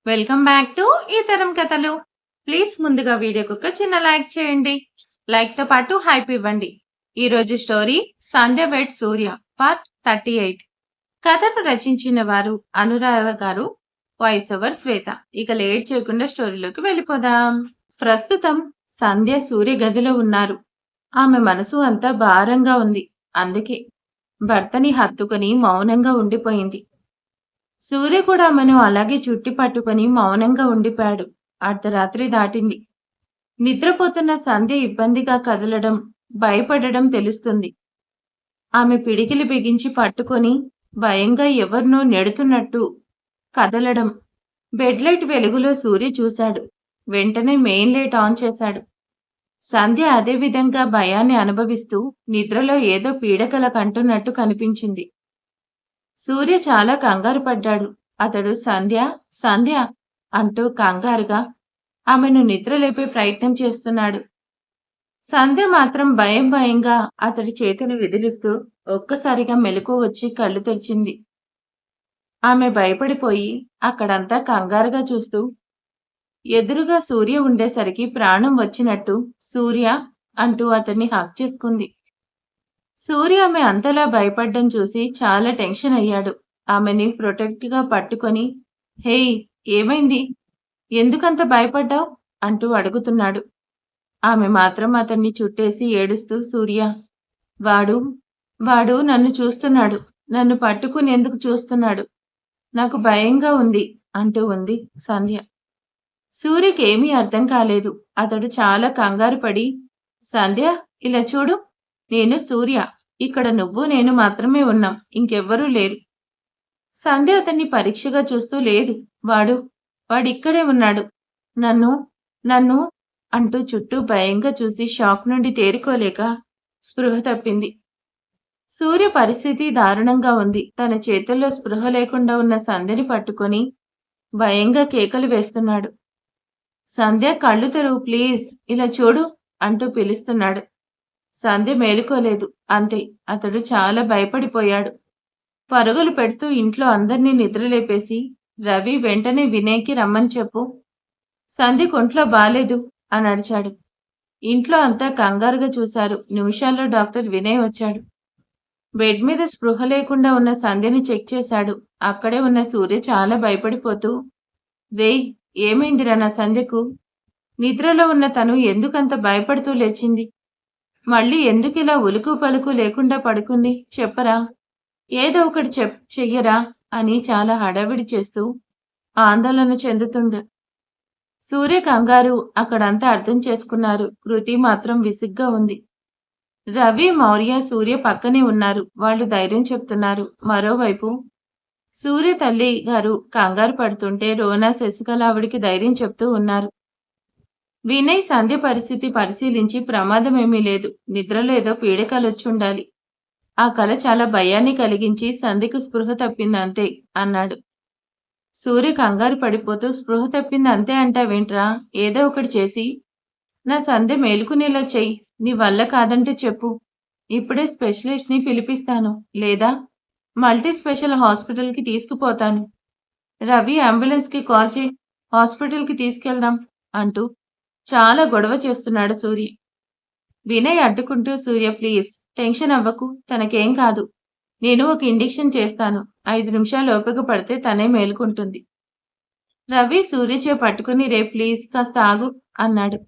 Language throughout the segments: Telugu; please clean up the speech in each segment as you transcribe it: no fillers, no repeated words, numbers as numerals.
వెల్కమ్ బ్యాక్ టు ఈ తరం కథలు. ప్లీజ్ ముందుగా వీడియోకి ఒక చిన్న లైక్ చేయండి. లైక్ తో పాటు హైప్ ఇవ్వండి. ఈ రోజు స్టోరీ సంధ్య వెడ్ సూర్య పార్ట్ 38. కథను రచించిన వారు అనురాధ గారు, వాయిస్ ఓవర్ శ్వేత. ఇక లేట్ చేయకుండా స్టోరీలోకి వెళ్ళిపోదాం. ప్రస్తుతం సంధ్య సూర్య గదిలో ఉన్నారు. ఆమె మనసు అంతా భారంగా ఉంది. అందుకే భర్తని హత్తుకుని మౌనంగా ఉండిపోయింది. సూర్య కూడా ఆమెను అలాగే చుట్టి పట్టుకొని మౌనంగా ఉండిపోయాడు. అర్ధరాత్రి దాటింది. నిద్రపోతున్న సంధ్య ఇబ్బందిగా కదలడం, భయపడడం తెలుస్తుంది. ఆమె పిడికిలి బిగించి పట్టుకొని భయంగా ఎవరినో నెడుతున్నట్టు కదలడం. బెడ్ లైట్ వెలుగులో సూర్య చూశాడు. వెంటనే మెయిన్ లైట్ ఆన్ చేశాడు. సంధ్య అదే విధంగా భయాన్ని అనుభవిస్తూ నిద్రలో ఏదో పీడకల కంటున్నట్టు కనిపించింది. సూర్య చాలా కంగారు పడ్డాడు. అతడు సంధ్య సంధ్య అంటూ కంగారుగా ఆమెను నిద్రలేపే ప్రయత్నం చేస్తున్నాడు. సంధ్య మాత్రం భయం భయంగా అతడి చేతిని విదిలిస్తూ ఒక్కసారిగా మెలకువ వచ్చి కళ్ళు తెరిచింది. ఆమె భయపడిపోయి అక్కడంతా కంగారుగా చూస్తూ ఎదురుగా సూర్య ఉండేసరికి ప్రాణం వచ్చినట్టు సూర్య అంటూ అతన్ని హగ్ చేసుకుంది. సూర్య ఆమె అంతలా భయపడ్డం చూసి చాలా టెన్షన్ అయ్యాడు. ఆమెని ప్రొటెక్ట్ గా పట్టుకొని హేయ్, ఏమైంది, ఎందుకంత భయపడ్డావు అంటూ అడుగుతున్నాడు. ఆమె మాత్రం అతన్ని చుట్టేసి ఏడుస్తూ సూర్య, వాడు వాడు నన్ను చూస్తున్నాడు, నన్ను పట్టుకునేందుకు చూస్తున్నాడు, నాకు భయంగా ఉంది అంటూ ఉంది సంధ్య. సూర్యకి ఏమీ అర్థం కాలేదు. అతడు చాలా కంగారు పడి, సంధ్య ఇలా చూడు, నేను సూర్య, ఇక్కడ నువ్వు నేను మాత్రమే ఉన్నాం, ఇంకెవ్వరూ లేరు. సంధ్య అతన్ని పరీక్షగా చూస్తూ లేదు, వాడిక్కడే ఉన్నాడు, నన్ను నన్ను అంటూ చుట్టూ భయంగా చూసి షాక్ నుండి తేరుకోలేక స్పృహ తప్పింది. సూర్య పరిస్థితి దారుణంగా ఉంది. తన చేతుల్లో స్పృహ లేకుండా ఉన్న సంధ్యని పట్టుకొని భయంగా కేకలు వేస్తున్నాడు. సంధ్య కళ్ళు తెరువు ప్లీజ్, ఇలా చూడు అంటూ పిలుస్తున్నాడు. సంధ్య మేలుకోలేదు. అంతే, అతడు చాలా భయపడిపోయాడు. పరుగులు పెడుతూ ఇంట్లో అందర్నీ నిద్రలేపేసి, రవి వెంటనే వినయ్కి రమ్మని చెప్పు, సంధ్య కొంట్లో బాలేదు అని అడిచాడు. ఇంట్లో అంతా కంగారుగా చూశారు. నిమిషాల్లో డాక్టర్ వినయ్ వచ్చాడు. బెడ్ మీద స్పృహ లేకుండా ఉన్న సంధ్యని చెక్ చేశాడు. అక్కడే ఉన్న సూర్య చాలా భయపడిపోతూ, రేయ్, ఏమైందిరా నా సంధ్యకు? నిద్రలో ఉన్న తను ఎందుకంత భయపడుతూ లేచింది? మళ్ళీ ఎందుకిలా ఉలుకు పలుకు లేకుండా పడుకుంది చెప్పరా, ఏదో ఒకటి చెయ్యరా అని చాలా హడావిడి చేస్తూ ఆందోళన చెందుతుండ. సూర్య కంగారు అక్కడంతా అర్థం చేసుకున్నారు. కృతి మాత్రం విసుగ్గా ఉంది. రవి, మౌర్య, సూర్య పక్కనే ఉన్నారు. వాళ్ళు ధైర్యం చెప్తున్నారు. మరోవైపు సూర్య తల్లి గారు కంగారు పడుతుంటే రోనా, శశికళ ఆవిడికి ధైర్యం చెప్తూ ఉన్నారు. వినయ్ సంధ్య పరిస్థితి పరిశీలించి ప్రమాదమేమీ లేదు, నిద్రలో ఏదో పీడకలొచ్చుండాలి, ఆ కల చాలా భయాన్ని కలిగించి సంధ్యకు స్పృహ తప్పింది అంతే అన్నాడు. సూర్య కంగారు పడిపోతూ స్పృహ తప్పింది అంతే అంటావేంట్రా, ఏదో ఒకటి చేసి నా సంధ్య మేలుకునేలా చెయ్యి, నీ వల్ల కాదంటే చెప్పు, ఇప్పుడే స్పెషలిస్ట్ ని పిలిపిస్తాను, లేదా మల్టీ స్పెషల్ హాస్పిటల్ కి తీసుకుపోతాను. రవి అంబులెన్స్ కి కాల్ చేయి, హాస్పిటల్ కి తీసుకెళ్దాం అంటూ చాలా గొడవ చేస్తున్నాడు సూర్య. వినయ్ అడ్డుకుంటూ, సూర్య ప్లీజ్ టెన్షన్ అవ్వకు, తనకేం కాదు, నేను ఒక ఇంజెక్షన్ చేస్తాను, 5 నిమిషాలు ఓపిక పడితే తనే మేలుకుంటుంది. రవి సూర్య పట్టుకుని రే ప్లీజ్ కాస్త ఆగు అన్నాడు.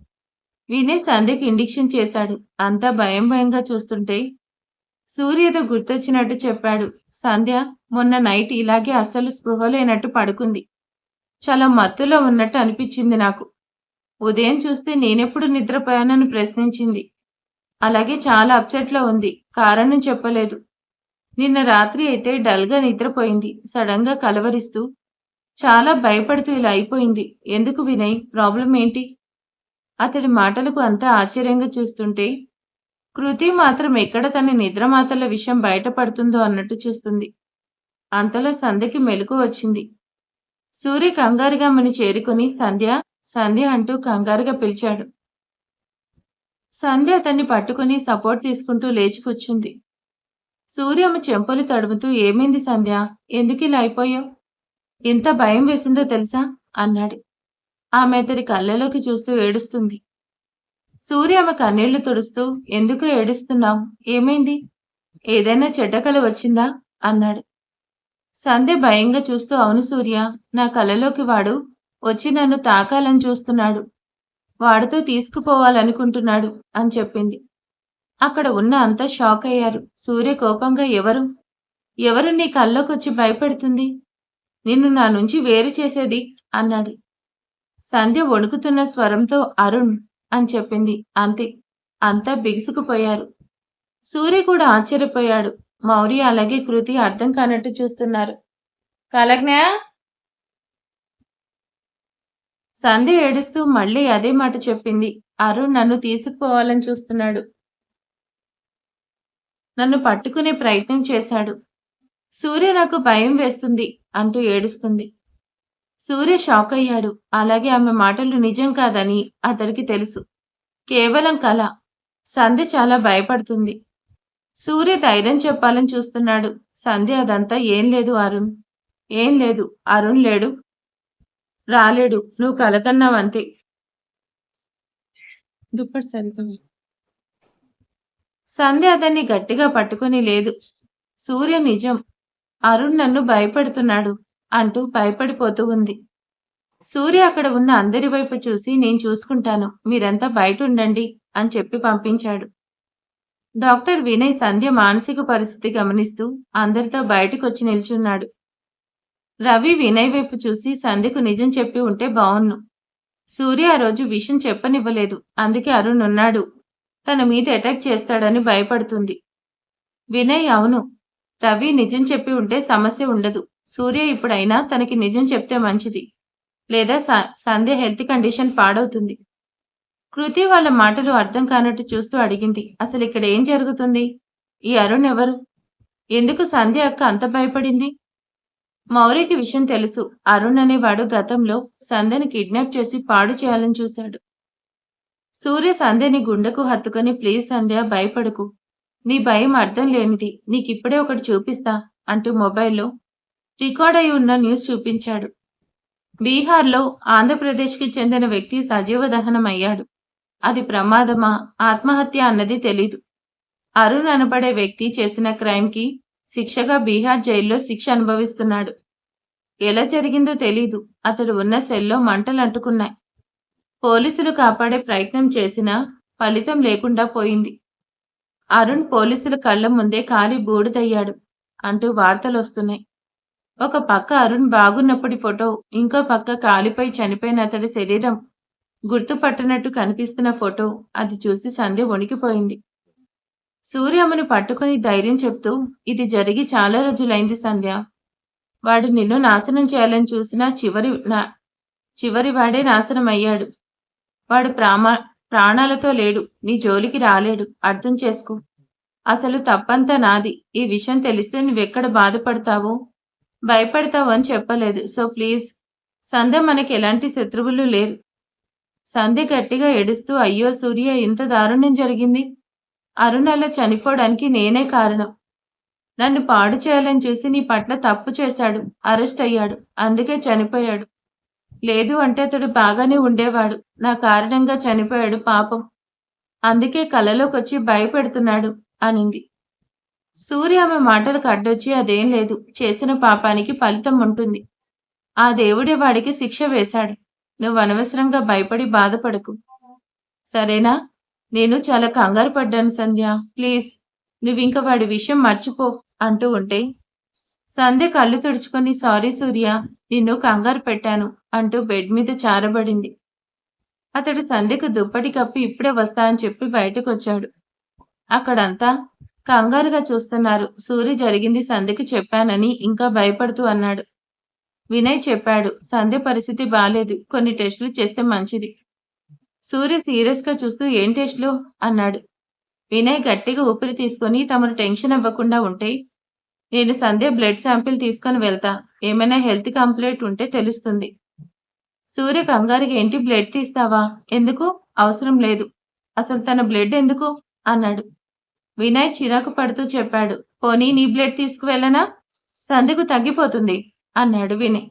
వినయ్ సంధ్యకి ఇంజెక్షన్ చేశాడు. అంతా భయం భయంగా చూస్తుంటే సూర్య ఏదో గుర్తొచ్చినట్టు చెప్పాడు. సంధ్య మొన్న నైట్ ఇలాగే అస్సలు స్పృహ లేనట్టు పడుకుంది, చాలా మత్తులో ఉన్నట్టు అనిపించింది నాకు. ఉదయం చూస్తే నేనెప్పుడు నిద్రపోయానని ప్రశ్నించింది. అలాగే చాలా అప్సెట్లో ఉంది, కారణం చెప్పలేదు. నిన్న రాత్రి అయితే డల్గా నిద్రపోయింది. సడన్ గా కలవరిస్తూ చాలా భయపడుతూ ఇలా అయిపోయింది. ఎందుకు వినయ్, ప్రాబ్లం ఏంటి? అతడి మాటలకు అంతా ఆశ్చర్యంగా చూస్తుంటే కృతి మాత్రం ఎక్కడ తన నిద్రమాతల విషయం బయటపడుతుందో అన్నట్టు చూస్తుంది. అంతలో సంధ్యకి మెలకువ వచ్చింది. సూర్య కంగారుగా ఆమెను చేరుకుని సంధ్య సంధ్య అంటూ కంగారుగా పిలిచాడు. సంధ్య అతన్ని పట్టుకుని సపోర్ట్ తీసుకుంటూ లేచి కూర్చుంది. సూర్య ఆమె చెంపలు తడుముతూ ఏమైంది సంధ్య, ఎందుకిలా అయిపోయావు, ఎంత భయం వేసిందో తెలుసా, అన్నాడు. ఆమె అతడి కళ్ళలోకి చూస్తూ ఏడుస్తుంది. సూర్య ఆమె కన్నీళ్లు తుడుస్తూ, ఎందుకు ఏడుస్తున్నావు? ఏమైంది? ఏదైనా చెడ్డ కల వచ్చిందా? అన్నాడు. సంధ్య భయంగా చూస్తూ, అవును సూర్య, నా కలలోకి వాడు వచ్చి నన్ను తాకాలని చూస్తున్నాడు. వాడితో తీసుకుపోవాలనుకుంటున్నాడు అని చెప్పింది. అక్కడ ఉన్న అంతా షాక్ అయ్యారు. సూర్య కోపంగా, ఎవరు? ఎవరు నీ కల్లోకొచ్చి భయపెడుతుంది? నిన్ను నా నుంచి వేరు చేసేది అన్నాడు. సంధ్య వణుకుతున్న స్వరంతో అరుణ్ అని చెప్పింది. అంతే. అంతా బిగుసుకుపోయారు. సూర్య కూడా ఆశ్చర్యపోయాడు. మౌర్య అలాగే కృతి అర్థం కానట్టు చూస్తున్నారు. కలజ్ఞ! సంధ్య ఏడుస్తూ మళ్ళీ అదే మాట చెప్పింది. అరుణ్ నన్ను తీసుకుపోవాలని చూస్తున్నాడు. నన్ను పట్టుకునే ప్రయత్నం చేశాడు. సూర్య నాకు భయం వేస్తుంది అంటూ ఏడుస్తుంది. సూర్య షాక్ అయ్యాడు. అలాగే ఆమె మాటలు నిజం కాదని అతడికి తెలుసు. కేవలం కల. సంధ్య చాలా భయపడుతుంది. సూర్య ధైర్యం చెప్పాలని చూస్తున్నాడు. సంధ్య, అదంతా ఏం లేదు అరుణ్. ఏం లేదు. అరుణ్ లేడు. రాలేడు. నువ్వు కలకన్నావంతే. దుప్పటి సరిగ్గా. సంధ్య అతన్ని గట్టిగా పట్టుకుని, లేదు సూర్య, నిజం. అరుణ్ నన్ను భయపెడుతున్నాడు అంటూ భయపడిపోతూ ఉంది. సూర్య అక్కడ ఉన్న అందరి వైపు చూసి, నేను చూసుకుంటాను, మీరంతా బయట ఉండండి అని చెప్పి పంపించాడు. డాక్టర్ వినయ్ సంధ్య మానసిక పరిస్థితి గమనిస్తూ అందరితో బయటకొచ్చి నిల్చున్నాడు. రవి వినయ్ వైపు చూసి, సంధ్యకు నిజం చెప్పి ఉంటే బావున్ను. సూర్య ఆ రోజు విషయం చెప్పనివ్వలేదు. అందుకే అరుణ్ ఉన్నాడు. తన మీద అటాక్ చేస్తాడని భయపడుతుంది. వినయ్, అవును. రవి నిజం చెప్పి ఉంటే సమస్య ఉండదు. సూర్య ఇప్పుడైనా తనకి నిజం చెప్తే మంచిది. లేదా సంధ్య హెల్త్ కండిషన్ పాడవుతుంది. కృతి వాళ్ళ మాటలు అర్థం కానట్టు చూస్తూ అడిగింది. అసలు ఇక్కడ ఏం జరుగుతుంది? ఈ అరుణ్ ఎవరు? ఎందుకు సంధ్య అక్క అంత భయపడింది? మౌర్యకి విషయం తెలుసు. అరుణ్ అనేవాడు గతంలో సంధ్యని కిడ్నాప్ చేసి పాడు చేయాలని చూశాడు. సూర్య సంధ్యని గుండెకు హత్తుకొని, ప్లీజ్ సంధ్య, భయపడకు. నీ భయం అర్థం లేనిది. నీకిప్పుడే ఒకటి చూపిస్తా అంటూ మొబైల్లో రికార్డ్ అయి ఉన్న న్యూస్ చూపించాడు. బీహార్లో ఆంధ్రప్రదేశ్కి చెందిన వ్యక్తి సజీవ దహనం అయ్యాడు. అది ప్రమాదమా, ఆత్మహత్య అన్నది తెలీదు. అరుణ్ అనబడే వ్యక్తి చేసిన క్రైమ్కి శిక్షగా బీహార్ జైల్లో శిక్ష అనుభవిస్తున్నాడు. ఎలా జరిగిందో తెలీదు. అతడు ఉన్న సెల్లో మంటలు అంటుకున్నాయి. పోలీసులు కాపాడే ప్రయత్నం చేసినా ఫలితం లేకుండా పోయింది. అరుణ్ పోలీసుల కళ్ల ముందే కాలి బూడిదయ్యాడు అంటూ వార్తలొస్తున్నాయి. ఒక పక్క అరుణ్ బాగున్నప్పటి ఫోటో, ఇంకో పక్క కాలిపై చనిపోయిన అతడి శరీరం గుర్తుపట్టనట్టు కనిపిస్తున్న ఫోటో. అది చూసి సంధ్య వణికిపోయింది. సూర్యమ్మను పట్టుకుని ధైర్యం చెప్తూ, ఇది జరిగి చాలా రోజులైంది సంధ్య. వాడు నిన్ను నాశనం చేయాలని చూసినా చివరి వాడే నాశనం అయ్యాడు. వాడు ప్రాణాలతో లేడు. నీ జోలికి రాలేడు. అర్థం చేసుకో. అసలు తప్పంతా నాది. ఈ విషయం తెలిస్తే నువ్వెక్కడ బాధపడతావో, భయపడతావో అని చెప్పలేదు. So please. సంధ్య, మనకి ఎలాంటి శత్రువులు లేరు. సంధ్య గట్టిగా ఏడుస్తూ, అయ్యో సూర్య, ఇంత దారుణం జరిగింది. అరుణ్ అలా చనిపోవడానికి నేనే కారణం. నన్ను పాడు చేయాలని చూసి నీ పట్ల తప్పు చేశాడు. అరెస్ట్ అయ్యాడు. అందుకే చనిపోయాడు. లేదు అంటే అతడు బాగానే ఉండేవాడు. నా కారణంగా చనిపోయాడు పాపం. అందుకే కలలోకొచ్చి భయపెడుతున్నాడు అనింది. సూర్య ఆమె మాటలకు అడ్డొచ్చి, అదేం లేదు. చేసిన పాపానికి ఫలితం ఉంటుంది. ఆ దేవుడే వాడికి శిక్ష వేశాడు. నువ్వు అనవసరంగా భయపడి బాధపడకు. సరేనా? నేను చాలా కంగారు పడ్డాను సంధ్య. ప్లీజ్, నువ్వింక వాడి విషయం మర్చిపో అంటూ ఉంటే సంధ్య కళ్ళు తుడుచుకొని, సారీ సూర్య, నిన్ను కంగారు పెట్టాను అంటూ బెడ్ మీద చారబడింది. అతడు సంధ్యకు దుప్పటి కప్పి ఇప్పుడే వస్తా అని చెప్పి బయటకొచ్చాడు. అక్కడంతా కంగారుగా చూస్తున్నారు. సూర్య జరిగింది సంధ్యకు చెప్పానని ఇంకా భయపడుతూ అన్నాడు. వినయ్ చెప్పాడు, సంధ్య పరిస్థితి బాలేదు. కొన్ని టెస్టులు చేస్తే మంచిది. సూర్య సీరియస్ గా చూస్తూ, ఏం టెస్టులు అన్నాడు. వినయ్ గట్టిగా ఊపిరి తీసుకొని, తమను టెన్షన్ అవ్వకుండా ఉంటే నేను సంధ్య బ్లడ్ శాంపిల్ తీసుకొని వెళ్తా. ఏమైనా హెల్త్ కంప్లైంట్ ఉంటే తెలుస్తుంది. సూర్య కంగారుగా, ఏంటి బ్లడ్ తీస్తావా? ఎందుకు? అవసరం లేదు. అసలు తన బ్లడ్ ఎందుకు అన్నాడు. వినయ్ చిరాకు పడుతూ చెప్పాడు, పోనీ నీ బ్లడ్ తీసుకువెళ్ళనా? సంధ్యకు తగ్గిపోతుంది అన్నాడు వినయ్.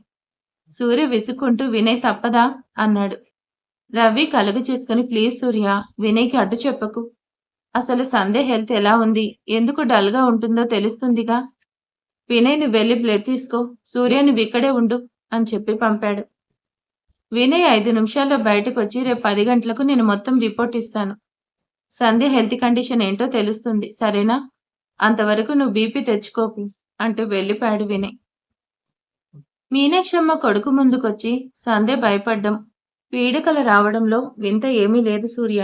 సూర్య విసుక్కుంటూ వినయ్ తప్పదా అన్నాడు. రవి కలుగు చేసుకుని ప్లీజ్ సూర్య, వినయ్‌కి అడ్డు చెప్పకు. అసలు సంధ్య హెల్త్ ఎలా ఉంది? ఎందుకు డల్‌గా ఉంటుందో తెలుస్తుందిగా. వినయ్ నువ్వెళ్ళి బ్లడ్ తీసుకో. సూర్య నువ్విక్కడే ఉండు అని చెప్పి పంపాడు. వినయ్ 5 నిమిషాల్లో బయటకొచ్చి రేపు 10 గంటలకు నేను మొత్తం రిపోర్ట్ ఇస్తాను. సంధ్య హెల్త్ కండిషన్ ఏంటో తెలుస్తుంది. సరేనా? అంతవరకు నువ్వు బీపీ తెచ్చుకోకు అంటూ వెళ్ళిపోయాడు వినయ్. మీనాక్షమ్మ కొడుకు ముందుకొచ్చి సంధ్య భయపడ్డం, పీడకలు రావడంలో వింత ఏమీ లేదు సూర్య.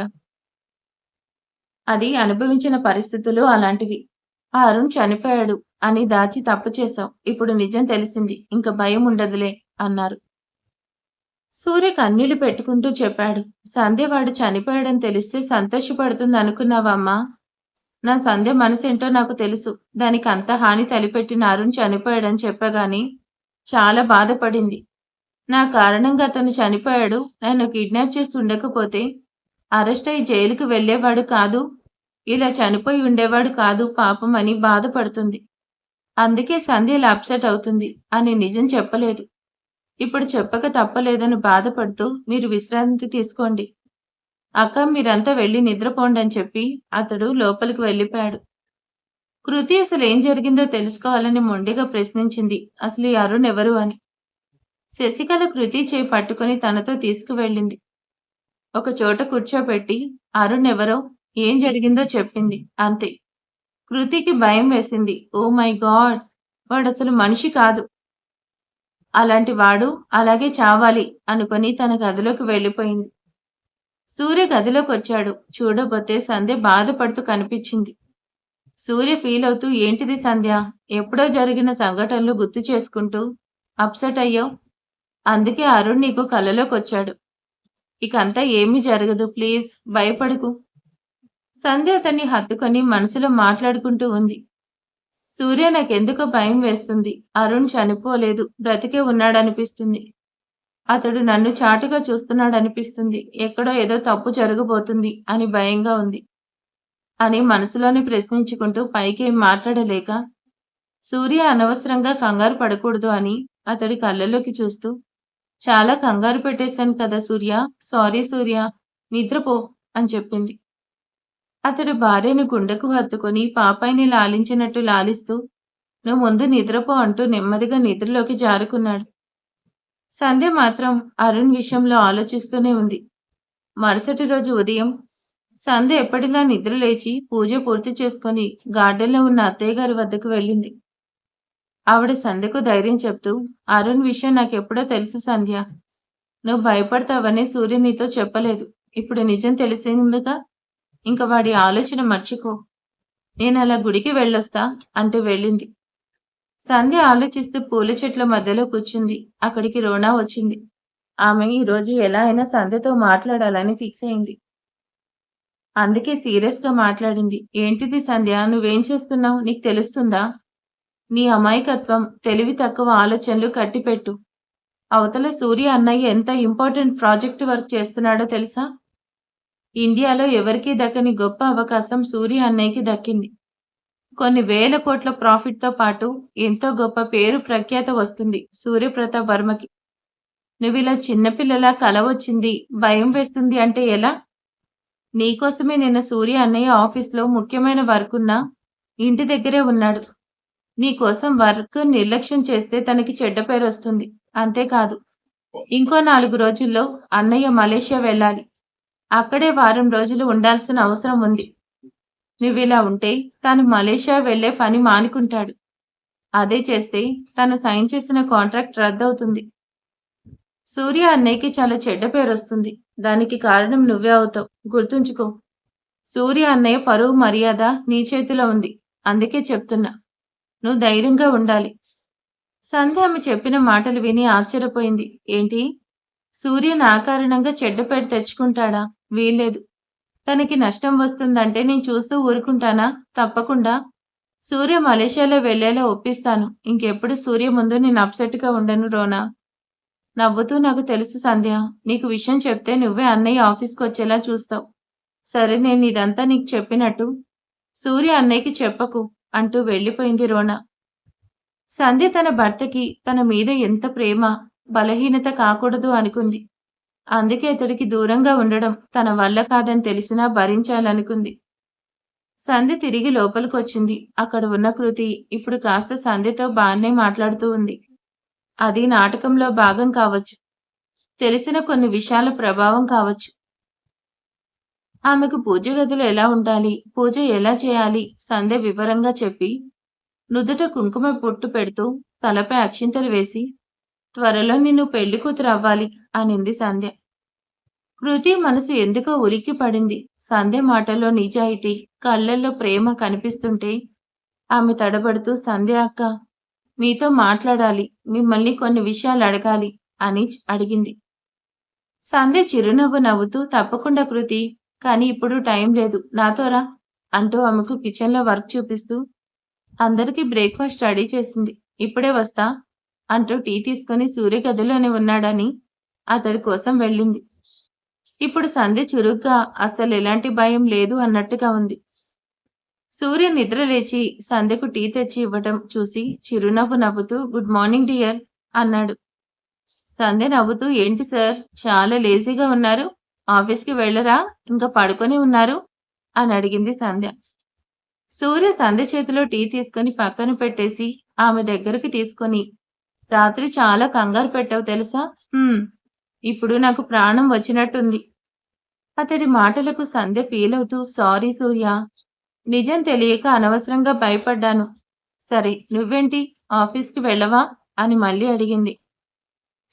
అది అనుభవించిన పరిస్థితులు అలాంటివి. ఆ అరుణ్ చనిపోయాడు అని దాచి తప్పు చేశావు. ఇప్పుడు నిజం తెలిసింది. ఇంక భయం ఉండదులే అన్నారు. సూర్య కన్నీళ్లు పెట్టుకుంటూ చెప్పాడు. సంధ్య వాడు చనిపోయాడని తెలిస్తే సంతోషపడుతుంది అనుకున్నావా అమ్మా? నా సంధ్య మనసేంటో నాకు తెలుసు. దానికి అంత హాని తలపెట్టిన అరుణ్ చనిపోయాడని చెప్పగాని చాలా బాధపడింది. నా కారణంగా అతను చనిపోయాడు. నన్ను కిడ్నాప్ చేసి ఉండకపోతే అరెస్ట్ అయి జైలుకు వెళ్ళేవాడు కాదు. ఇలా చనిపోయి ఉండేవాడు కాదు పాపం అని బాధపడుతుంది. అందుకే సంధ్య ఇలా అప్సెట్ అవుతుంది అని నిజం చెప్పలేదు. ఇప్పుడు చెప్పక తప్పలేదని బాధపడుతూ మీరు విశ్రాంతి తీసుకోండి. అక్క మీరంతా వెళ్ళి నిద్రపోండి అని చెప్పి అతడు లోపలికి వెళ్ళిపోయాడు. కృతి అసలు ఏం జరిగిందో తెలుసుకోవాలని మొండిగా ప్రశ్నించింది. అసలు ఈ అరుణ్ ఎవరు అని. శశికళ కృతి చేయి పట్టుకుని తనతో తీసుకువెళ్ళింది. ఒక చోట కూర్చోబెట్టి అరుణ్ ఎవరో ఏం జరిగిందో చెప్పింది. అంతే. కృతికి భయం వేసింది. ఓ మై గాడ్, వాడసలు మనిషి కాదు. అలాంటి వాడు అలాగే చావాలి అనుకుని తన గదిలోకి వెళ్ళిపోయింది. సూర్య గదిలోకొచ్చాడు. చూడబోతే సంధ్య బాధపడుతూ కనిపించింది. సూర్య ఫీల్ అవుతూ ఏంటిది సంధ్య? ఎప్పుడో జరిగిన సంఘటనలు గుర్తు చేసుకుంటూ అప్సెట్ అయ్యావు. అందుకే అరుణ్ నీకు కలలోకొచ్చాడు. ఇకంతా ఏమీ జరగదు. ప్లీజ్ భయపడకు. సంధ్య అతన్ని హత్తుకొని మనసులో మాట్లాడుకుంటూ ఉంది. సూర్య నాకెందుకో భయం వేస్తుంది. అరుణ్ చనిపోలేదు, బ్రతికే ఉన్నాడనిపిస్తుంది. అతడు నన్ను చాటుగా చూస్తున్నాడనిపిస్తుంది. ఎక్కడో ఏదో తప్పు జరగబోతుంది అని భయంగా ఉంది అని మనసులోనే ప్రశ్నించుకుంటూ పైకి ఏం మాట్లాడలేక సూర్య అనవసరంగా కంగారు పడకూడదు అని అతడి కళ్ళలోకి చూస్తూ చాలా కంగారు పెట్టేశాను కదా సూర్య, సారీ సూర్య, నిద్రపో అని చెప్పింది. అతడు భార్యను గుండెకు హత్తుకొని పాపాయిని లాలించినట్టు లాలిస్తూ నువ్వు ముందు నిద్రపో అంటూ నెమ్మదిగా నిద్రలోకి జారుకున్నాడు. సంధ్య మాత్రం అరుణ్ విషయంలో ఆలోచిస్తూనే ఉంది. మరుసటి రోజు ఉదయం సంధ్య ఎప్పటిలా నిద్ర లేచి పూజ పూర్తి చేసుకుని గార్డెన్లో ఉన్న అత్తయ్య గారి వద్దకు వెళ్ళింది. ఆవిడ సంధ్యకు ధైర్యం చెప్తూ అరుణ్ విషయం నాకెప్పుడో తెలుసు సంధ్య. నువ్వు భయపడతావని సూర్య నీతో చెప్పలేదు. ఇప్పుడు నిజం తెలిసిందిగా, ఇంక వాడి ఆలోచన మర్చిపో. నేను అలా గుడికి వెళ్ళొస్తా అంటూ వెళ్ళింది. సంధ్య ఆలోచిస్తూ పూల చెట్ల మధ్యలో కూర్చుంది. అక్కడికి రోనా వచ్చింది. ఆమె ఈరోజు ఎలా అయినా సంధ్యతో మాట్లాడాలని ఫిక్స్ అయింది. అందుకే సీరియస్ గా మాట్లాడింది. ఏంటిది సంధ్య, నువ్వేం చేస్తున్నావు? నీకు తెలుస్తుందా? నీ అమాయకత్వం, తెలివి తక్కువ ఆలోచనలు కట్టిపెట్టు. అవతల సూర్య అన్నయ్య ఎంత ఇంపార్టెంట్ ప్రాజెక్ట్ వర్క్ చేస్తున్నాడో తెలుసా? ఇండియాలో ఎవరికీ దక్కని గొప్ప అవకాశం సూర్య అన్నయ్యకి దక్కింది. కొన్ని వేల కోట్ల ప్రాఫిట్ తో పాటు ఎంతో గొప్ప పేరు ప్రఖ్యాత వస్తుంది సూర్యప్రతాప్ వర్మకి. నువ్విలా చిన్నపిల్లలా కల వచ్చింది, భయం వేస్తుంది అంటే ఎలా? నీకోసమే నిన్న సూర్య అన్నయ్య ఆఫీస్లో ముఖ్యమైన వర్క్ ఉన్నా ఇంటి దగ్గరే ఉన్నాడు. నీకోసం వర్క్ నిర్లక్ష్యం చేస్తే తనకి చెడ్డ పేరు వస్తుంది. అంతేకాదు, ఇంకో 4 రోజుల్లో అన్నయ్య మలేషియా వెళ్ళాలి. అక్కడే వారం రోజులు ఉండాల్సిన అవసరం ఉంది. నువ్విలా ఉంటే తను మలేషియా వెళ్లే పని మానుకుంటాడు. అదే చేస్తే తను సైన్ చేసిన కాంట్రాక్ట్ రద్దవుతుంది. సూర్య అన్నయ్యకి చాలా చెడ్డ పేరు వస్తుంది. దానికి కారణం నువ్వే అవుతావు. గుర్తుంచుకో. సూర్య అన్నయ్య పరువు మర్యాద నీ చేతిలో ఉంది. అందుకే చెప్తున్నా, నువ్వు ధైర్యంగా ఉండాలి. సంధ్య ఆమె చెప్పిన మాటలు విని ఆశ్చర్యపోయింది. ఏంటి, సూర్య నా కారణంగా చెడ్డ పేరు తెచ్చుకుంటాడా? వీల్లేదు. తనకి నష్టం వస్తుందంటే నేను చూస్తూ ఊరుకుంటానా? తప్పకుండా. సూర్య మలేషియాలో వెళ్లేలా ఒప్పిస్తాను. ఇంకెప్పుడు సూర్య ముందు నేను అప్సెట్ గా ఉండను రోనా. నవ్వుతూ నాకు తెలుసు సంధ్య, నీకు విషయం చెప్తే నువ్వే అన్నయ్య ఆఫీస్కి వచ్చేలా చూస్తావు. సరే, నేను ఇదంతా నీకు చెప్పినట్టు సూర్య అన్నయ్యకి చెప్పకు అంటూ వెళ్ళిపోయింది రోనా. సంధ్య తన భర్తకి తన మీద ఎంత ప్రేమ, బలహీనత కాకూడదు అనుకుంది. అందుకే అతడికి దూరంగా ఉండడం తన వల్ల కాదని తెలిసినా భరించాలనుకుంది. సంధ్య తిరిగి లోపలికొచ్చింది. అక్కడ ఉన్న కృతి ఇప్పుడు కాస్త సంధ్యతో బానే మాట్లాడుతూ ఉంది. అది నాటకంలో భాగం కావచ్చు. తెలిసిన కొన్ని విషయాల ప్రభావం కావచ్చు. ఆమెకు పూజ గదిలో ఎలా ఉండాలి, పూజ ఎలా చేయాలి సంధ్య వివరంగా చెప్పి, నుదుట కుంకుమ బొట్టు పెడుతూ, తలపై అక్షింతలు వేసి, త్వరలో నిన్ను పెళ్లి కూతురు అవ్వాలి అనింది సంధ్య. కృతి మనసు ఎందుకో ఉలిక్కి పడింది. సంధ్య మాటల్లో నిజాయితీ, కళ్ళల్లో ప్రేమ కనిపిస్తుంటే ఆమె తడబడుతూ సంధ్య అక్క, మీతో మాట్లాడాలి, మిమ్మల్ని కొన్ని విషయాలు అడగాలి అని అడిగింది. సంధ్య చిరునవ్వు నవ్వుతూ తప్పకుండా కృతి, కానీ ఇప్పుడు టైం లేదు, నాతో రా అంటూ ఆమెకు కిచెన్లో వర్క్ చూపిస్తూ అందరికీ బ్రేక్ఫాస్ట్ రెడీ చేసింది. ఇప్పుడే వస్తా అంటూ టీ తీసుకుని సూర్య గదిలోనే ఉన్నాడని అతడి కోసం వెళ్ళింది. ఇప్పుడు సంధ్య చురుగ్గా అస్సలు ఎలాంటి భయం లేదు అన్నట్టుగా ఉంది. సూర్య నిద్ర లేచి సంధ్యకు టీ తెచ్చి ఇవ్వటం చూసి చిరునవ్వు నవ్వుతూ గుడ్ మార్నింగ్ డియర్ అన్నాడు. సంధ్య నవ్వుతూ ఏంటి సార్ చాలా లేజీగా ఉన్నారు, ఆఫీస్కి వెళ్ళరా, ఇంకా పడుకొని ఉన్నారు అని అడిగింది సంధ్య. సూర్య సంధ్య చేతిలో టీ తీసుకుని పక్కన పెట్టేసి ఆమె దగ్గరికి తీసుకొని రాత్రి చాలా కంగారు పెట్టావు తెలుసా, ఇప్పుడు నాకు ప్రాణం వచ్చినట్టుంది. అతడి మాటలకు సంధ్య ఫీల్ అవుతూ సారీ సూర్య, నిజం తెలియక అనవసరంగా భయపడ్డాను. సరే నువ్వేంటి ఆఫీస్కి వెళ్ళవా అని మళ్ళీ అడిగింది.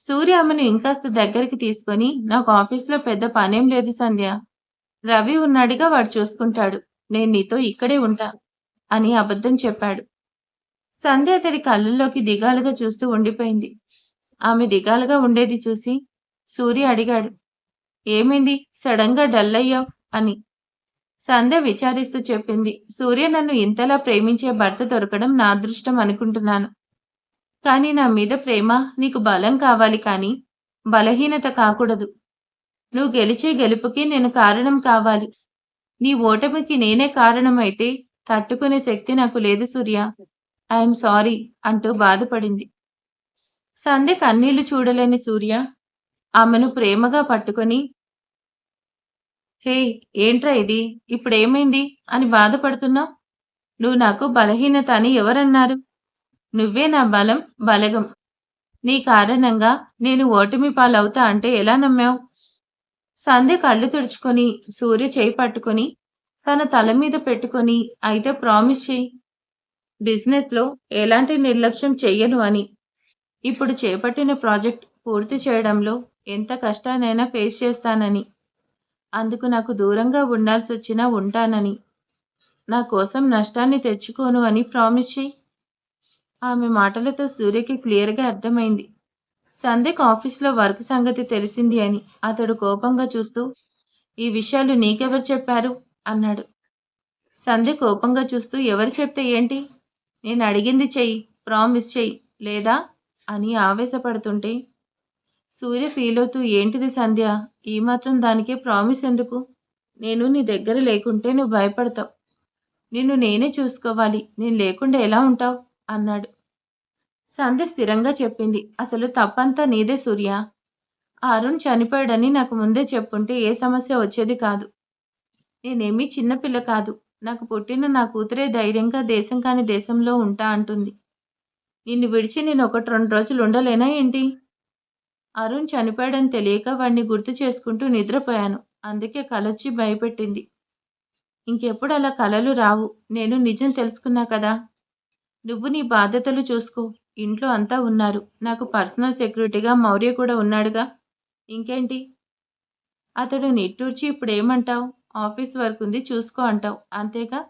సూర్య ఆమెను ఇంకాస్త దగ్గరికి తీసుకొని నాకు ఆఫీస్లో పెద్ద పనేం లేదు సంధ్య, రవి ఉన్నాడుగా వాడు చూసుకుంటాడు, నేను నీతో ఇక్కడే ఉంటా అని అబద్ధం చెప్పాడు. సంధ్య అతడి కళ్ళల్లోకి దిగాలుగా చూస్తూ ఉండిపోయింది. ఆమె దిగాలుగా ఉండేది చూసి సూర్య అడిగాడు, ఏమైంది సడన్ గా డల్ అయ్యావ్ అని. సంధ్య విచారిస్తూ చెప్పింది, సూర్య నన్ను ఇంతలా ప్రేమించే భర్త దొరకడం నా అదృష్టం అనుకుంటున్నాను. కానీ నా మీద ప్రేమ నీకు బలం కావాలి కానీ బలహీనత కాకూడదు. నువ్వు గెలిచే గెలుపుకి నేను కారణం కావాలి. నీ ఓటమికి నేనే కారణమైతే తట్టుకునే శక్తి నాకు లేదు సూర్య, ఐఎమ్ సారీ అంటూ బాధపడింది. సంధ్య కన్నీళ్లు చూడలేని సూర్య ఆమెను ప్రేమగా పట్టుకొని, హే ఏంట్రా ఇది, ఇప్పుడేమైంది అని బాధపడుతున్నావు? నువ్వు నాకు బలహీనత అని ఎవరన్నారు? నువ్వే నా బలం, బలగం. నీ కారణంగా నేను ఓటమి పాలవుతా అంటే ఎలా నమ్మావు? సంధ్య కళ్ళు తుడుచుకొని సూర్య చేయి పట్టుకొని తన తల మీద పెట్టుకొని, అయితే ప్రామిస్ చెయ్యి, బిజినెస్లో ఎలాంటి నిర్లక్ష్యం చెయ్యను అని. ఇప్పుడు చేపట్టిన ప్రాజెక్ట్ పూర్తి చేయడంలో ఎంత కష్టాన్నైనా ఫేస్ చేస్తానని, అందుకు నాకు దూరంగా ఉండాల్సి వచ్చినా ఉంటానని, నా కోసం నష్టాన్ని తెచ్చుకోను అని ప్రామిస్ చెయ్యి. ఆమె మాటలతో సూర్యకి క్లియర్గా అర్థమైంది సంధ్యకు ఆఫీస్లో వర్క్ సంగతి తెలిసింది అని. అతడు కోపంగా చూస్తూ ఈ విషయాలు నీకెవరు చెప్పారు అన్నాడు. సంధ్య కోపంగా చూస్తూ ఎవరు చెప్తే ఏంటి, నేను అడిగింది చెయ్యి, ప్రామిస్ చెయ్యి లేదా అని ఆవేశపడుతుంటే సూర్య ఫీల్ అవుతూ ఏంటిది సంధ్య, ఈ మాత్రం దానికే ప్రామిస్ ఎందుకు, నేను నీ దగ్గర లేకుంటే నువ్వు భయపడతావు, నిన్ను నేనే చూసుకోవాలి, నేను లేకుండా ఎలా ఉంటావు అన్నాడు. సంధ్య స్థిరంగా చెప్పింది, అసలు తప్పంతా నీదే సూర్య, అరుణ్ చనిపోయాడని నాకు ముందే చెప్పుంటే ఏ సమస్య వచ్చేది కాదు. నేనేమీ చిన్నపిల్ల కాదు, నాకు పుట్టిన నా కూతురే ధైర్యంగా దేశం కాని దేశంలో ఉంటా అంటుంది. నిన్ను విడిచి నేను 1-2 రోజులు ఉండలేనా ఏంటి? అరుణ్ చనిపోయాడని తెలియక వాడిని గుర్తు చేసుకుంటూ నిద్రపోయాను, అందుకే కలొచ్చి భయపెట్టింది. ఇంకెప్పుడు అలా కలలు రావు, నేను నిజం తెలుసుకున్నా కదా. నువ్వు నీ బాధ్యతలు చూసుకో, ఇంట్లో అంతా ఉన్నారు, నాకు పర్సనల్ సెక్యూరిటీగా మౌర్య కూడా ఉన్నాడుగా, ఇంకేంటి. అతడు నిట్టూర్చి ఇప్పుడేమంటావు, ఆఫీస్ వర్క్ ఉంది చూసుకో అంటావు అంతేగా,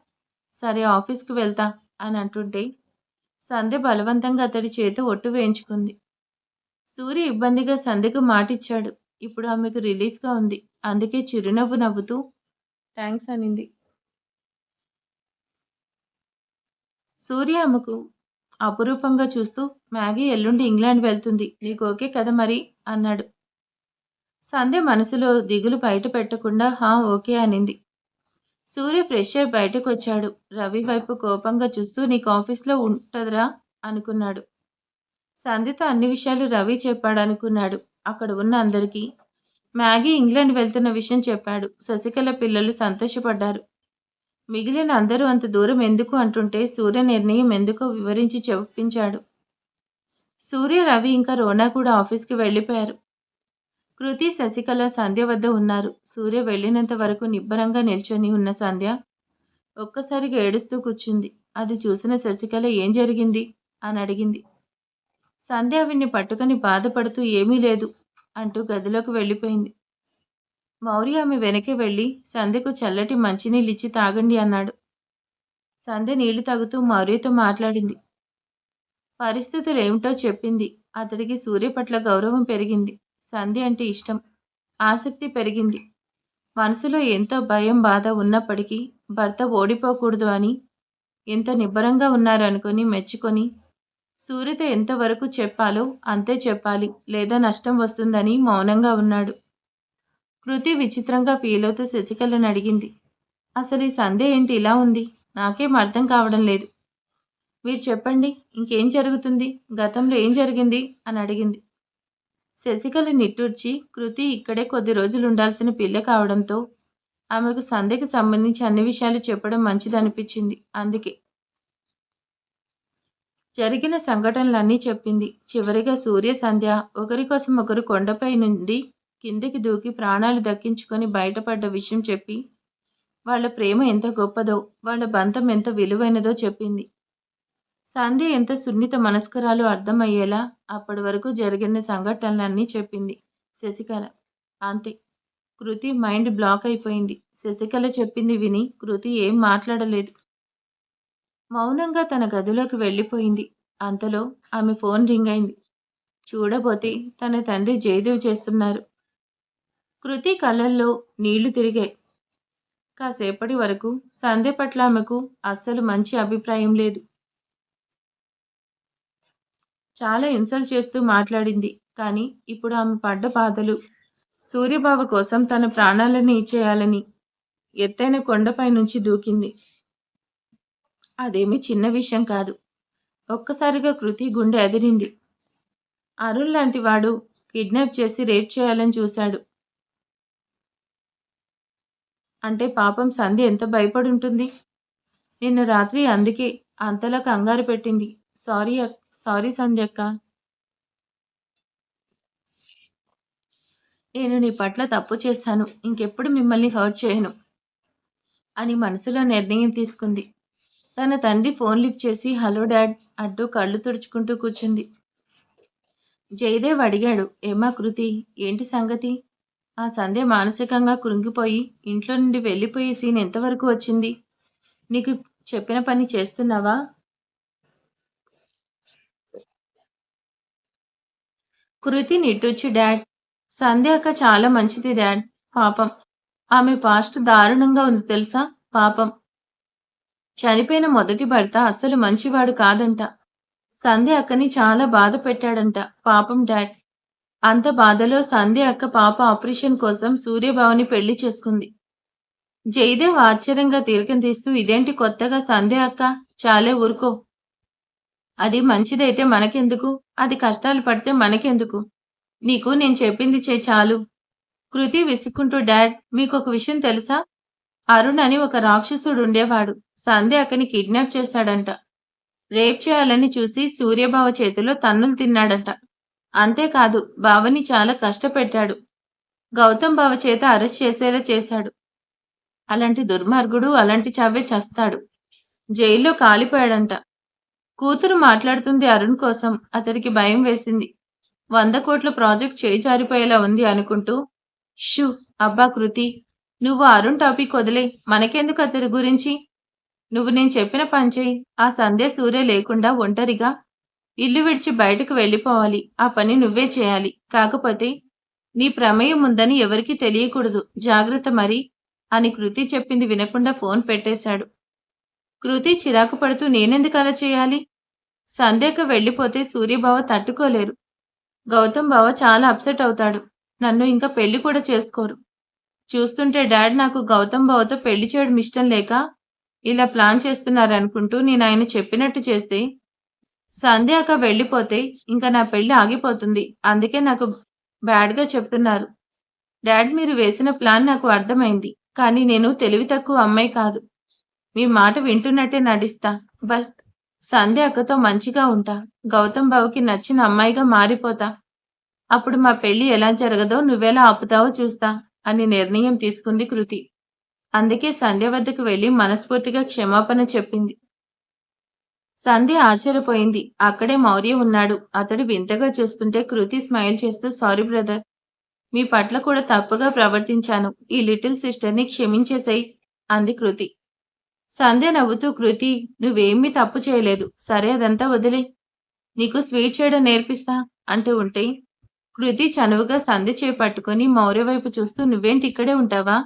సరే ఆఫీస్కి వెళ్తా అని అంటుంటే సంధ్య బలవంతంగా అతడి చేత ఒట్టు వేయించుకుంది. సూర్య ఇబ్బందిగా సంధ్యకు మాటిచ్చాడు. ఇప్పుడు ఆమెకు రిలీఫ్గా ఉంది. అందుకే చిరునవ్వు నవ్వుతూ థ్యాంక్స్ అనింది. సూర్య ఆమెకు అపురూపంగా చూస్తూ మ్యాగీ ఎల్లుండి ఇంగ్లాండ్ వెళ్తుంది, నీకు ఓకే కదా మరి అన్నాడు. సంధ్య మనసులో దిగులు బయట పెట్టకుండా హా ఓకే అనింది. సూర్య ఫ్రెష్ అయి బయటకు వచ్చాడు. రవి వైపు కోపంగా చూస్తూ నీకు ఆఫీస్లో ఉంటదిరా అనుకున్నాడు. సంధ్యతో అన్ని విషయాలు రవి చెప్పాడనుకున్నాడు. అక్కడ ఉన్న అందరికీ. మ్యాగీ ఇంగ్లాండ్ వెళ్తున్న విషయం చెప్పాడు. శశికళ పిల్లలు సంతోషపడ్డారు. మిగిలిన అందరూ అంత దూరం ఎందుకు అంటుంటే సూర్య నిర్ణయం ఎందుకో వివరించి చెప్పించాడు. సూర్య, రవి ఇంకా రోనా కూడా ఆఫీస్కి వెళ్ళిపోయారు. కృతి, శశికళ సంధ్య వద్ద ఉన్నారు. సూర్య వెళ్ళినంత వరకు నిబ్బరంగా నిల్చొని ఉన్న సంధ్య ఒక్కసారిగా ఏడుస్తూ కూర్చుంది. అది చూసిన శశికళ ఏం జరిగింది అని అడిగింది. సంధ్య ఆవిడ్ని పట్టుకుని బాధపడుతూ ఏమీ లేదు అంటూ గదిలోకి వెళ్ళిపోయింది. మౌర్య ఆమె వెనకే వెళ్ళి సంధ్యకు చల్లటి మంచినీళ్ళిచ్చి తాగండి అన్నాడు. సంధ్య నీళ్లు తాగుతూ మౌర్యతో మాట్లాడింది. పరిస్థితులు ఏమిటో చెప్పింది. అతడికి సూర్య పట్ల గౌరవం పెరిగింది. సంధ్య అంటే ఇష్టం, ఆసక్తి పెరిగింది. మనసులో ఎంతో భయం, బాధ ఉన్నప్పటికీ భర్త ఓడిపోకూడదు అని ఎంత నిబ్బరంగా ఉన్నారు అనుకుని మెచ్చుకొని సూర్యతో ఎంతవరకు చెప్పాలో అంతే చెప్పాలి, లేదా నష్టం వస్తుందని మౌనంగా ఉన్నాడు. కృతి విచిత్రంగా ఫీలవుతూ శశికళని అడిగింది. అసలు ఈ సంధ్య ఏంటి ఇలా ఉంది? నాకేం అర్థం కావడం లేదు. మీరు చెప్పండి, ఇంకేం జరుగుతుంది? గతంలో ఏం జరిగింది అని అడిగింది. శశికళ నిట్టూర్చి, కృతి ఇక్కడే కొద్ది రోజులు ఉండాల్సిన పిల్ల కావడంతో ఆమెకు సంధ్యకి సంబంధించి అన్ని విషయాలు చెప్పడం మంచిదనిపించింది. అందుకే జరిగిన సంఘటనలన్నీ చెప్పింది. చివరిగా సూర్య, సంధ్య ఒకరి కోసం ఒకరు కొండపై నుండి కిందకి దూకి ప్రాణాలు దక్కించుకొని బయటపడ్డ విషయం చెప్పి వాళ్ళ ప్రేమ ఎంత గొప్పదో, వాళ్ళ బంధం ఎంత విలువైనదో చెప్పింది. సంధ్య ఎంత సున్నిత మనస్కురాలో అర్థమయ్యేలా అప్పటి వరకు జరిగిన సంఘటనలన్నీ చెప్పింది శశికళ. అంతే, కృతి మైండ్ బ్లాక్ అయిపోయింది. శశికళ చెప్పింది విని కృతి ఏం మాట్లాడలేదు. మౌనంగా తన గదిలోకి వెళ్ళిపోయింది. అంతలో ఆమె ఫోన్ రింగ్ అయింది. చూడబోతే తన తండ్రి జయదేవ్ చేస్తున్నారు. కృతి కళ్ళల్లో నీళ్లు తిరిగాయి. కాసేపటి వరకు సంధ్య పట్ల ఆమెకు అస్సలు మంచి అభిప్రాయం లేదు. చాలా ఇన్సల్ట్ చేస్తూ మాట్లాడింది. కానీ ఇప్పుడు ఆమె పడ్డ బాధలు, సూర్యబావ కోసం తన ప్రాణాలని ఇచ్చేయాలని ఎత్తైన కొండపై నుంచి దూకింది. అదేమీ చిన్న విషయం కాదు. ఒక్కసారిగా కృతి గుండె అదిరింది. అరుణ్ లాంటి వాడు కిడ్నాప్ చేసి రేప్ చేయాలని చూశాడు అంటే పాపం సంధ్య ఎంత భయపడుంటుంది. నిన్న రాత్రి అందుకే అంతలా కంగారు పెట్టింది. సారీ సంధ్యక్క. నేను నీ పట్ల తప్పు చేశాను. ఇంకెప్పుడు మిమ్మల్ని హర్ట్ చేయను అని మనసులో నిర్ణయం తీసుకుంది. తన తండ్రి ఫోన్ లిఫ్ట్ చేసి హలో డాడ్ అంటూ కళ్ళు తుడుచుకుంటూ కూర్చుంది. జయదేవ్ అడిగాడు, ఏమా కృతి, ఏంటి సంగతి? ఆ సంధ్య మానసికంగా కృంగిపోయి ఇంట్లో నుండి వెళ్ళిపోయే సీన్ ఎంతవరకు వచ్చింది? నీకు చెప్పిన పని చేస్తున్నావా? కృతి నిట్టూర్చి, డాడ్, సంధ్య అక్క చాలా మంచిది డాడ్. పాపం ఆమె పాస్ట్ దారుణంగా ఉంది తెలుసా? పాపం చనిపోయిన మొదటి భర్త అస్సలు మంచివాడు కాదంట. సంధ్య అక్కని చాలా బాధ పెట్టాడంట. పాపం డాడ్. అంత బాధలో సంధ్య అక్క పాప ఆపరేషన్ కోసం సూర్యబావని పెళ్లి చేసుకుంది. జయదేవ్ ఆశ్చర్యంగా తీరికం తీస్తూ, ఇదేంటి కొత్తగా సంధ్య అక్క? చాలే ఊరుకో. అది మంచిదైతే మనకెందుకు? అది కష్టాలు పడితే మనకెందుకు? నీకు నేను చెప్పింది చెయ్యి చాలు. కృతి విసుక్కుంటూ, డాడ్, మీకొక విషయం తెలుసా? అరుణ్ అని ఒక రాక్షసుడు ఉండేవాడు. సంధ్య అక్కని కిడ్నాప్ చేశాడంట. రేప్ చేయాలని చూసి సూర్యబావ చేతిలో తన్నులు తిన్నాడంట. అంతేకాదు, బావని చాలా కష్టపెట్టాడు. గౌతమ్ బావ చేత అరెస్ట్ చేసేలా చేశాడు. అలాంటి దుర్మార్గుడు అలాంటి చావే చస్తాడు. జైల్లో కాలిపోయాడంట. కూతురు మాట్లాడుతుంది అరుణ్ కోసం. అతడికి భయం వేసింది. 100 కోట్ల ప్రాజెక్ట్ చేయి జారిపోయేలా ఉంది అనుకుంటూ, షూ, అబ్బా కృతి, నువ్వు అరుణ్ టాపిక్ వదిలే, మనకెందుకు అతడి గురించి? నువ్వు నేను చెప్పిన పని చెయ్యి. ఆ సంధ్య సూర్య లేకుండా ఒంటరిగా ఇల్లు విడిచి బయటకు వెళ్ళిపోవాలి. ఆ పని నువ్వే చేయాలి. కాకపోతే నీ ప్రమేయం ఉందని ఎవరికీ తెలియకూడదు. జాగ్రత్త మరి అని కృతి చెప్పింది వినకుండా ఫోన్ పెట్టేశాడు. కృతి చిరాకు పడుతూ, నేనెందుకు అలా చేయాలి? సంధ్యకు వెళ్ళిపోతే సూర్యబావ తట్టుకోలేరు. గౌతమ్ బావ చాలా అప్సెట్ అవుతాడు. నన్ను ఇంకా పెళ్లి కూడా చేసుకోరు. చూస్తుంటే డాడ్ నాకు గౌతమ్ బావతో పెళ్లి చేయడం ఇష్టం లేక ఇలా ప్లాన్ చేస్తున్నారనుకుంటూ నేను ఆయన చెప్పినట్టు చేస్తే సంధ్య అక్క వెళ్ళిపోతే ఇంక నా పెళ్లి ఆగిపోతుంది. అందుకే నాకు బ్యాడ్‌గా చెప్తున్నారు. డాడ్ మీరు వేసిన ప్లాన్ నాకు అర్థమైంది. కానీ నేను తెలివి తక్కువ అమ్మాయి కాదు. మీ మాట వింటున్నట్టే నటిస్తా. బట్ సంధ్య అక్కతో మంచిగా ఉంటా. గౌతమ్ బావకి నచ్చిన అమ్మాయిగా మారిపోతా. అప్పుడు మా పెళ్లి ఎలా జరగదో నువ్వెలా ఆపుతావో చూస్తా అని నిర్ణయం తీసుకుంది కృతి. అందుకే సంధ్య వద్దకు వెళ్లి మనస్ఫూర్తిగా క్షమాపణ చెప్పింది. సంధ్య ఆశ్చర్యపోయింది. అక్కడే మౌర్య ఉన్నాడు. అతడు వింతగా చూస్తుంటే కృతి స్మైల్ చేస్తూ సారీ బ్రదర్. మీ పట్ల కూడా తప్పుగా ప్రవర్తించాను. ఈ లిటిల్ సిస్టర్‌ని క్షమించేసేయ్ అంది కృతి. సంధ్య నవ్వుతూ కృతి నువ్వేమీ తప్పు చేయలేదు. సరే అదంతా వదిలేయ్. నీకు స్వీట్ చేయడం నేర్పిస్తా అంటూ ఉంటే కృతి చనువుగా సంధ్య చేయి పట్టుకొని మౌర్య వైపు చూస్తూ నువ్వేంటి ఇక్కడే ఉంటావా?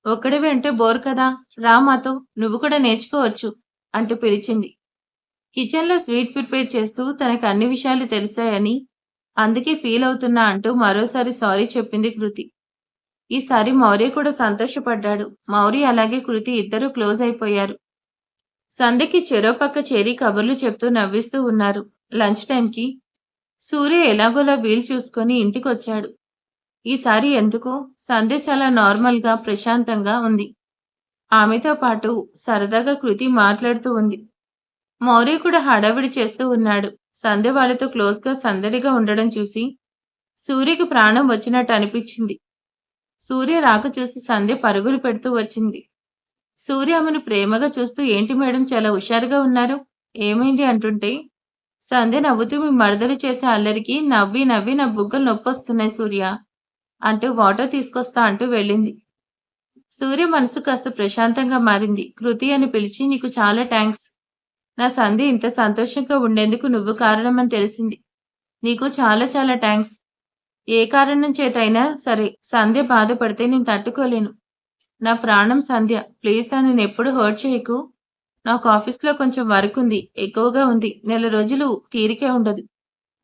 ఒక్కడివే అంటే బోర్ కదా! రా మాతో. నువ్వు కూడా నేర్చుకోవచ్చు అంటూ పిలిచింది. కిచెన్‌లో స్వీట్ ప్రిపేర్ చేస్తూ తనకు అన్ని విషయాలు తెలిసాయని, అందుకే ఫీల్ అవుతున్నా అంటూ మరోసారి సారీ చెప్పింది కృతి. ఈసారి మౌర్య కూడా సంతోషపడ్డాడు. మౌర్య అలాగే కృతి ఇద్దరూ క్లోజ్ అయిపోయారు. సంధ్యకి చెరో పక్క చేరి కబుర్లు చెప్తూ నవ్విస్తూ ఉన్నారు. లంచ్ టైంకి సూర్య ఎలాగోలా వీలు చూసుకొని ఇంటికొచ్చాడు. ఈసారి ఎందుకో సంధ్య చాలా నార్మల్‌గా, ప్రశాంతంగా ఉంది. ఆమెతో పాటు సరదాగా కృతి మాట్లాడుతూ ఉంది. మౌర్య కూడా హడావిడి చేస్తూ ఉన్నాడు. సంధ్య వాళ్ళతో క్లోజ్‌గా సందడిగా ఉండడం చూసి సూర్యకి ప్రాణం వచ్చినట్టు అనిపించింది. సూర్య రాక చూసి సంధ్య పరుగులు పెడుతూ వచ్చింది. సూర్య ఆమెను ప్రేమగా చూస్తూ ఏంటి మేడం చాలా హుషారుగా ఉన్నారు. ఏమైంది అంటుంటే సంధ్య నవ్వుతూ మీ మరదలు చేసే అల్లరికి నవ్వి నవ్వి నా బుగ్గలు నొప్పొస్తున్నాయి సూర్య అంటూ వాటర్ తీసుకొస్తా అంటూ వెళ్ళింది. సూర్య మనసు కాస్త ప్రశాంతంగా మారింది. కృతి అని పిలిచి నీకు చాలా థ్యాంక్స్. నా సంధ్య ఇంత సంతోషంగా ఉండేందుకు నువ్వు కారణమని తెలిసింది. నీకు చాలా చాలా థ్యాంక్స్. ఏ కారణం చేతైనా సరే సంధ్య బాధపడితే నేను తట్టుకోలేను. నా ప్రాణం సంధ్య. ప్లీజ్ తననెప్పుడు హర్ట్ చేయకు. నాకు ఆఫీస్‌లో కొంచెం వర్క్ ఉంది. ఎక్కువగా ఉంది. నెల రోజులు తీరికే ఉండదు.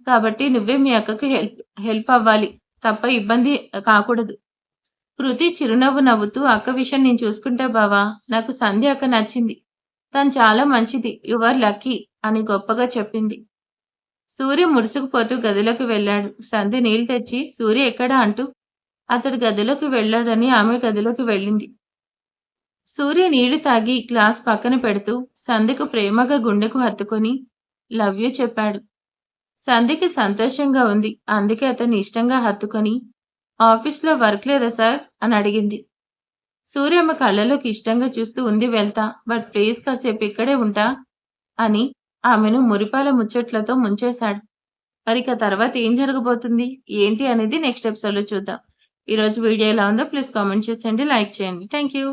కాబట్టి నువ్వే మీ అక్కకి హెల్ప్ అవ్వాలి. తప్ప ఇబ్బంది కాకూడదు. కృతి చిరునవ్వు నవ్వుతూ అక్క విషయం నేను చూసుకుంటా బావా. నాకు సంధ్య అక్క నచ్చింది. తను చాలా మంచిది. యు ఆర్ లక్కీ అని గొప్పగా చెప్పింది. సూర్య ముడుచుకుపోతూ గదిలోకి వెళ్ళాడు. సంధ్య నీళ్లు తెచ్చి సూర్య ఎక్కడా అంటూ అతడు గదిలోకి వెళ్ళాడని ఆమె గదిలోకి వెళ్ళింది. సూర్య నీళ్లు తాగి గ్లాస్ పక్కన పెడుతూ సంధ్యకు ప్రేమగా గుండెకు హత్తుకొని లవ్ యూ చెప్పాడు. సంధ్యకి సంతోషంగా ఉంది. అందుకే అతన్ని ఇష్టంగా హత్తుకొని ఆఫీస్‌లో వర్క్ లేదా సార్ అని అడిగింది. సూర్య ఆమె కళ్ళలోకి ఇష్టంగా చూస్తూ ఉంది వెళ్తా. బట్ ప్లీజ్ కాసేపు ఇక్కడే ఉంటా అని ఆమెను మురిపాల ముచ్చట్లతో ముంచేశాడు. మరిక తర్వాత ఏం జరగబోతుంది? ఏంటి అనేది నెక్స్ట్ ఎపిసోడ్‌లో చూద్దాం. ఈరోజు వీడియో ఎలా ఉందో ప్లీజ్ కామెంట్ చేసేయండి. లైక్ చేయండి. Thank you.